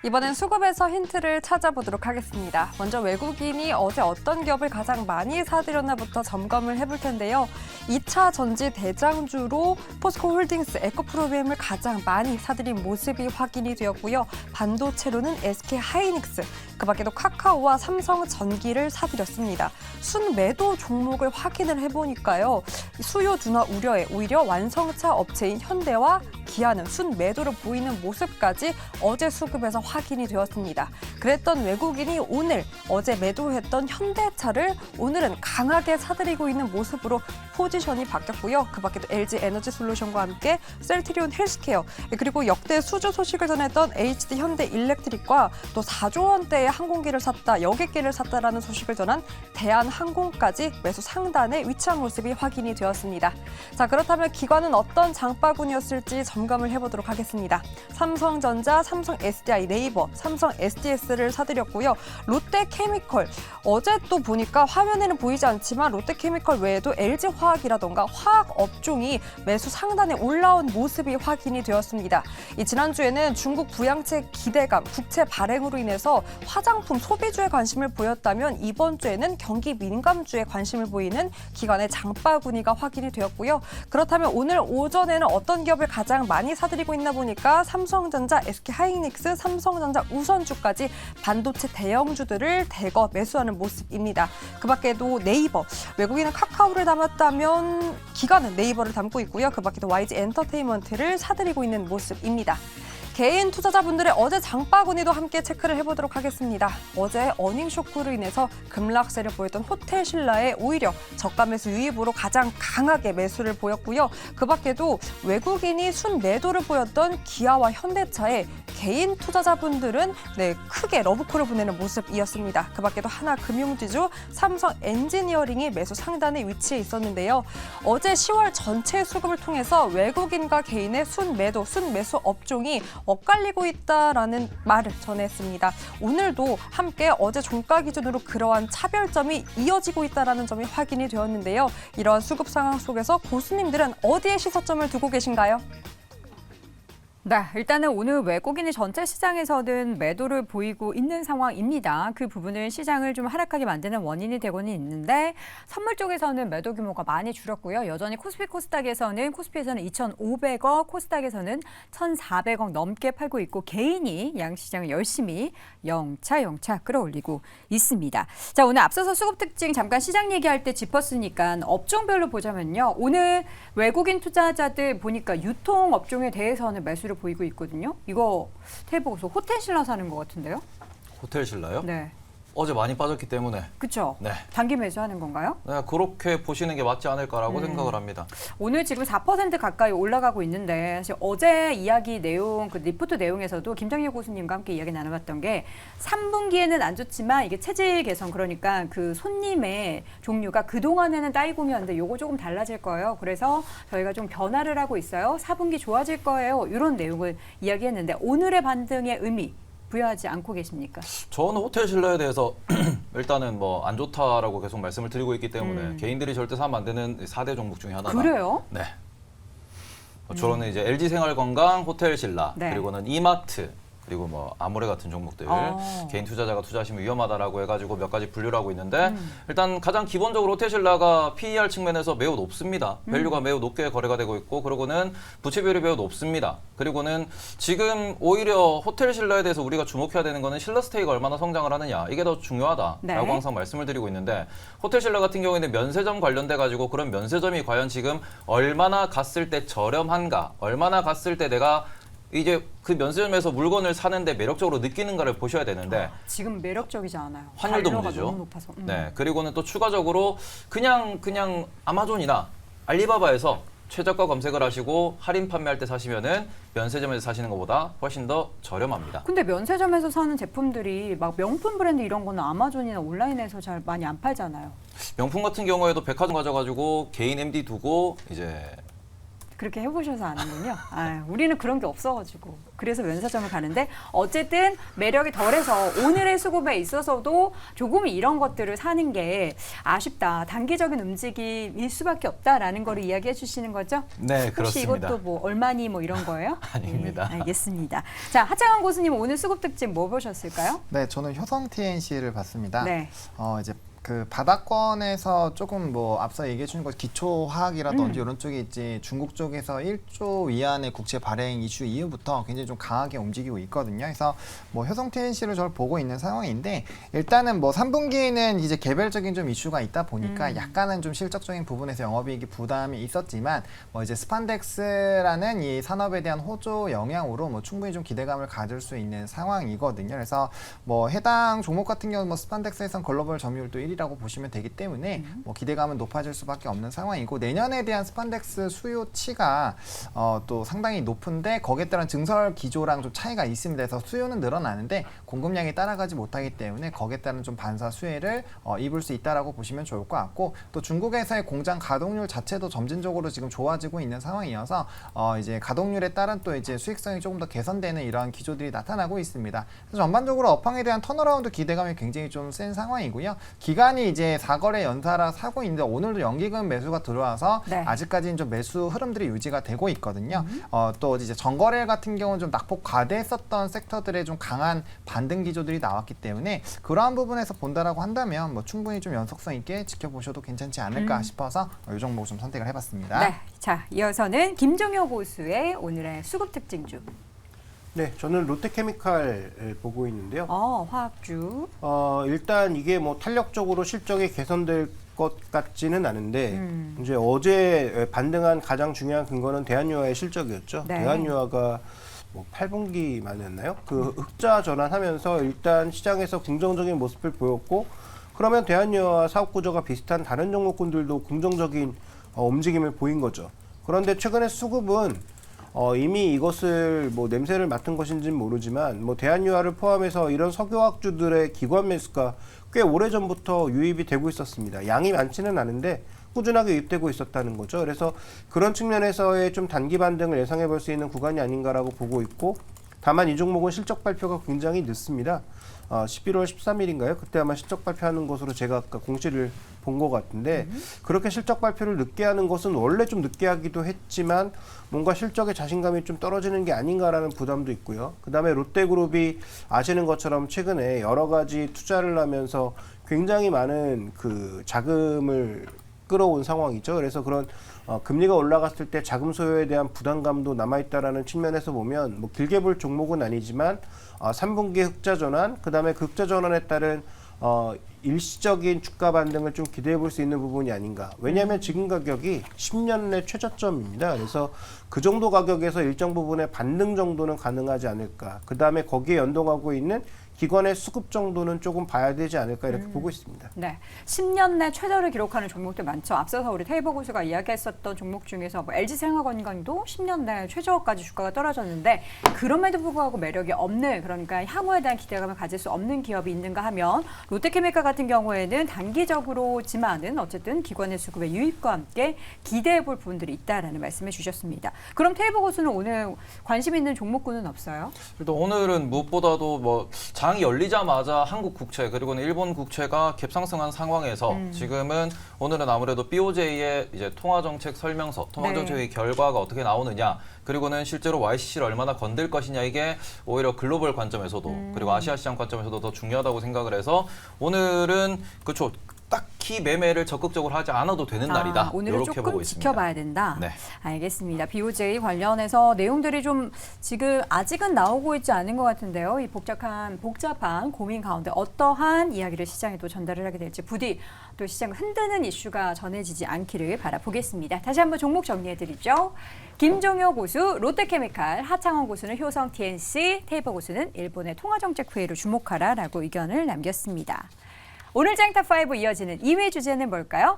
이번엔 수급에서 힌트를 찾아보도록 하겠습니다. 먼저 외국인이 어제 어떤 기업을 가장 많이 사들였나부터 점검을 해볼 텐데요. 2차 전지 대장주로 포스코홀딩스, 에코프로비엠을 가장 많이 사들인 모습이 확인이 되었고요. 반도체로는 SK하이닉스, 그 밖에도 카카오와 삼성전기를 사들였습니다. 순매도 종목을 확인을 해보니까요. 수요 둔화 우려에 오히려 완성차 업체인 현대와 기아는 순매도를 보이는 모습까지 어제 수급에서 확인이 되었습니다. 그랬던 외국인이 오늘 어제 매도했던 현대차를 오늘은 강하게 사들이고 있는 모습으로 포지션이 바뀌었고요. 그 밖에도 LG 에너지솔루션과 함께 셀트리온 헬스케어, 그리고 역대 수주 소식을 전했던 HD 현대일렉트릭과 또 4조 원대의 항공기를 샀다, 여객기를 샀다라는 소식을 전한 대한항공까지 매수 상단에 위치한 모습이 확인이 되었습니다. 자, 그렇다면 기관은 어떤 장바구니였을지 점검을 해보도록 하겠습니다. 삼성전자, 삼성 SDI, 네이버, 삼성 SDS를 사들였고요. 롯데케미컬, 어제 또 보니까 화면에는 보이지 않지만 롯데케미컬 외에도 LG화학이라던가 화학 업종이 매수 상단에 올라온 모습이 확인이 되었습니다. 지난주에는 중국 부양책 기대감, 국채 발행으로 인해서 화장품 소비주에 관심을 보였다면 이번 주에는 경기 민감주에 관심을 보이는 기관의 장바구니가 확인이 되었고요. 그렇다면 오늘 오전에는 어떤 기업을 가장 많이 사들이고 있나 보니까 삼성전자, SK하이닉스, 삼성전자 우선주까지 반도체 대형주들을 대거 매수하는 모습입니다. 그 밖에도 네이버, 외국인은 카카오를 담았다면 기관은 네이버를 담고 있고요. 그 밖에도 YG 엔터테인먼트를 사들이고 있는 모습입니다. 개인 투자자분들의 어제 장바구니도 함께 체크를 해보도록 하겠습니다. 어제 어닝 쇼크로 인해서 급락세를 보였던 호텔신라에 오히려 저가 매수 유입으로 가장 강하게 매수를 보였고요. 그 밖에도 외국인이 순매도를 보였던 기아와 현대차에 개인 투자자분들은 크게 러브콜을 보내는 모습이었습니다. 그 밖에도 하나금융지주, 삼성 엔지니어링이 매수 상단에 위치해 있었는데요. 어제 10월 전체 수급을 통해서 외국인과 개인의 순매도, 순매수 업종이 엇갈리고 있다라는 말을 전했습니다. 오늘도 함께 어제 종가 기준으로 그러한 차별점이 이어지고 있다는 점이 확인이 되었는데요. 이러한 수급 상황 속에서 고수님들은 어디에 시사점을 두고 계신가요? 네, 일단은 오늘 외국인이 전체 시장에서는 매도를 보이고 있는 상황입니다. 그 부분은 시장을 좀 하락하게 만드는 원인이 되고는 있는데 선물 쪽에서는 매도 규모가 많이 줄었고요. 여전히 코스피에서는 2,500억, 코스닥에서는 1,400억 넘게 팔고 있고 개인이 양시장을 열심히 영차 끌어올리고 있습니다. 자, 오늘 앞서서 수급 특징 잠깐 시장 얘기할 때 짚었으니까 업종별로 보자면요. 오늘 외국인 투자자들 보니까 유통 업종에 대해서는 매수를 보이고 있거든요. 이거 테이블에서 호텔신라 사는 것 같은데요? 호텔신라요? 네. 어제 많이 빠졌기 때문에. 그렇죠. 네. 단기 매수하는 건가요? 네, 그렇게 보시는 게 맞지 않을까라고 생각을 합니다. 오늘 지금 4% 가까이 올라가고 있는데 사실 어제 이야기 내용, 그 리포트 내용에서도 김정일 교수님과 함께 이야기 나눠봤던 게 3분기에는 안 좋지만 이게 체질 개선, 그러니까 그 손님의 종류가 그동안에는 따이공이었는데 요거 조금 달라질 거예요. 그래서 저희가 좀 변화를 하고 있어요. 4분기 좋아질 거예요. 이런 내용을 이야기했는데 오늘의 반등의 의미 부여하지 않고 계십니까? 저는 호텔신라에 대해서 일단은 뭐 안 좋다라고 계속 말씀을 드리고 있기 때문에 개인들이 절대 사면 안 되는 4대 종목 중에 하나다. 그래요? 네. 저는 이제 LG생활건강, 호텔신라, 네. 그리고는 이마트, 그리고 뭐 아모레 같은 종목들 개인 투자자가 투자하시면 위험하다라고 해가지고 몇 가지 분류를 하고 있는데 일단 가장 기본적으로 호텔신라가 PER 측면에서 매우 높습니다. 밸류가 매우 높게 거래가 되고 있고, 그리고는 부채 비율이 매우 높습니다. 그리고는 지금 오히려 호텔신라에 대해서 우리가 주목해야 되는 거는 신라스테이가 얼마나 성장을 하느냐, 이게 더 중요하다라고 네. 항상 말씀을 드리고 있는데, 호텔신라 같은 경우에는 면세점 관련돼 가지고 그런 면세점이 과연 지금 얼마나 갔을 때 저렴한가, 얼마나 갔을 때 내가 이제 그 면세점에서 물건을 사는데 매력적으로 느끼는가를 보셔야 되는데 지금 매력적이지 않아요. 환율도 달러가 문제죠. 너무 높아서. 네, 그리고는 또 추가적으로 그냥 아마존이나 알리바바에서 최저가 검색을 하시고 할인 판매할 때 사시면은 면세점에서 사시는 것보다 훨씬 더 저렴합니다. 근데 면세점에서 사는 제품들이 막 명품 브랜드 이런 거는 아마존이나 온라인에서 잘 많이 안 팔잖아요. 명품 같은 경우에도 백화점 가져가지고 개인 MD 두고 이제 그렇게 해보셔서 아는군요. 우리는 그런 게 없어가지고 그래서 면세점을 가는데 어쨌든 매력이 덜해서 오늘의 수급에 있어서도 조금 이런 것들을 사는 게 아쉽다. 단기적인 움직임일 수밖에 없다라는 거를 이야기해 주시는 거죠? 네, 혹시 그렇습니다. 이것도 뭐 얼마니 뭐 이런 거예요? 아닙니다. 알겠습니다. 자, 하창원 고수님 오늘 수급 특징 뭐 보셨을까요? 네, 저는 효성 TNC를 봤습니다. 네. 이제 그 바닥권에서 조금 뭐 앞서 얘기해 주신 것 기초 화학이라든지 이런 쪽에 있지 중국 쪽에서 1조 위안의 국채 발행 이슈 이후부터 굉장히 좀 강하게 움직이고 있거든요. 그래서 뭐 효성 TNC를 저를 보고 있는 상황인데 일단은 뭐 3분기에는 이제 개별적인 좀 이슈가 있다 보니까 약간은 좀 실적적인 부분에서 영업이익이 부담이 있었지만 뭐 이제 스판덱스라는 이 산업에 대한 호조 영향으로 뭐 충분히 좀 기대감을 가질 수 있는 상황이거든요. 그래서 뭐 해당 종목 같은 경우는 뭐 스판덱스에선 글로벌 점유율도 1위라고 보시면 되기 때문에 뭐 기대감은 높아질 수밖에 없는 상황이고 내년에 대한 스판덱스 수요치가 또 상당히 높은데 거기에 따른 증설 기조랑 좀 차이가 있습니다. 그래서 수요는 늘어나는데 공급량이 따라가지 못하기 때문에 거기에 따른 좀 반사 수혜를 입을 수 있다라고 보시면 좋을 것 같고 또 중국에서의 공장 가동률 자체도 점진적으로 지금 좋아지고 있는 상황이어서 이제 가동률에 따른 또 이제 수익성이 조금 더 개선되는 이러한 기조들이 나타나고 있습니다. 그래서 전반적으로 업황에 대한 턴어라운드 기대감이 굉장히 좀 센 상황이고요. 기간이 이제 4거래 연달아 사고 있는데 오늘도 연기금 매수가 들어와서 네. 아직까지는 좀 매수 흐름들이 유지가 되고 있거든요. 또 이제 전거래 같은 경우는 좀 낙폭 과대했었던 섹터들의 좀 강한 반등 기조들이 나왔기 때문에 그러한 부분에서 본다라고 한다면 뭐 충분히 좀 연속성 있게 지켜보셔도 괜찮지 않을까 싶어서 이 종목을 좀 선택을 해봤습니다. 네. 자, 이어서는 김종효 고수의 오늘의 수급 특징주. 네, 저는 롯데케미칼을 보고 있는데요. 화학주. 일단 이게 뭐 탄력적으로 실적이 개선될 것 같지는 않은데 이제 어제 반등한 가장 중요한 근거는 대한유화의 실적이었죠. 네. 대한유화가 뭐 8분기 만이었나요? 그 흑자 전환하면서 일단 시장에서 긍정적인 모습을 보였고 그러면 대한유화 사업 구조가 비슷한 다른 종목군들도 긍정적인 움직임을 보인 거죠. 그런데 최근에 수급은 이미 이것을 뭐 냄새를 맡은 것인지는 모르지만 뭐 대한유화를 포함해서 이런 석유화학주들의 기관 매수가 꽤 오래전부터 유입이 되고 있었습니다. 양이 많지는 않은데 꾸준하게 유입되고 있었다는 거죠. 그래서 그런 측면에서의 좀 단기 반등을 예상해 볼 수 있는 구간이 아닌가라고 보고 있고 다만 이 종목은 실적 발표가 굉장히 늦습니다. 11월 13일인가요? 그때 아마 실적 발표하는 것으로 제가 아까 공시를 본 것 같은데 그렇게 실적 발표를 늦게 하는 것은 원래 좀 늦게 하기도 했지만 뭔가 실적의 자신감이 좀 떨어지는 게 아닌가라는 부담도 있고요. 그다음에 롯데그룹이 아시는 것처럼 최근에 여러 가지 투자를 하면서 굉장히 많은 그 자금을 끌어온 상황이죠. 그래서 그런 금리가 올라갔을 때 자금 소요에 대한 부담감도 남아있다라는 측면에서 보면 뭐 길게 볼 종목은 아니지만 3분기 흑자 전환, 그다음에 그 흑자 전환에 따른 일시적인 주가 반등을 좀 기대해 볼 수 있는 부분이 아닌가. 왜냐하면 지금 가격이 10년 내 최저점입니다. 그래서 그 정도 가격에서 일정 부분의 반등 정도는 가능하지 않을까. 그다음에 거기에 연동하고 있는 기관의 수급 정도는 조금 봐야 되지 않을까 이렇게 보고 있습니다. 네, 10년 내 최저를 기록하는 종목들 많죠. 앞서서 우리 테이블 고수가 이야기했었던 종목 중에서 뭐 LG생활건강도 10년 내 최저까지 주가가 떨어졌는데 그럼에도 불구하고 매력이 없는 그러니까 향후에 대한 기대감을 가질 수 없는 기업이 있는가 하면 롯데케미칼 같은 경우에는 단기적으로지만은 어쨌든 기관의 수급의 유입과 함께 기대해 볼 부분들이 있다라는 말씀해 주셨습니다. 그럼 테이블 고수는 오늘 관심 있는 종목군은 없어요? 일단 오늘은 무엇보다도 뭐 장이 열리자마자 한국 국채 그리고는 일본 국채가 갭상승한 상황에서 지금은 오늘은 아무래도 BOJ의 이제 통화정책 설명서, 통화정책 회의 결과가 어떻게 나오느냐, 그리고는 실제로 YCC를 얼마나 건들 것이냐 이게 오히려 글로벌 관점에서도 그리고 아시아 시장 관점에서도 더 중요하다고 생각을 해서 오늘은 그렇죠. 딱히 매매를 적극적으로 하지 않아도 되는 날이다. 오늘은 이렇게 조금 보고 있습니다. 지켜봐야 된다. 네. 알겠습니다. BOJ 관련해서 내용들이 좀 지금 아직은 나오고 있지 않은 것 같은데요. 이 복잡한 고민 가운데 어떠한 이야기를 시장에 또 전달을 하게 될지 부디 또 시장을 흔드는 이슈가 전해지지 않기를 바라보겠습니다. 다시 한번 종목 정리해드리죠. 김종효 고수 롯데케미칼, 하창원 고수는 효성 TNC, 테이퍼 고수는 일본의 통화정책 회의를 주목하라라고 의견을 남겼습니다. 오늘 장탑5 이어지는 2회 주제는 뭘까요?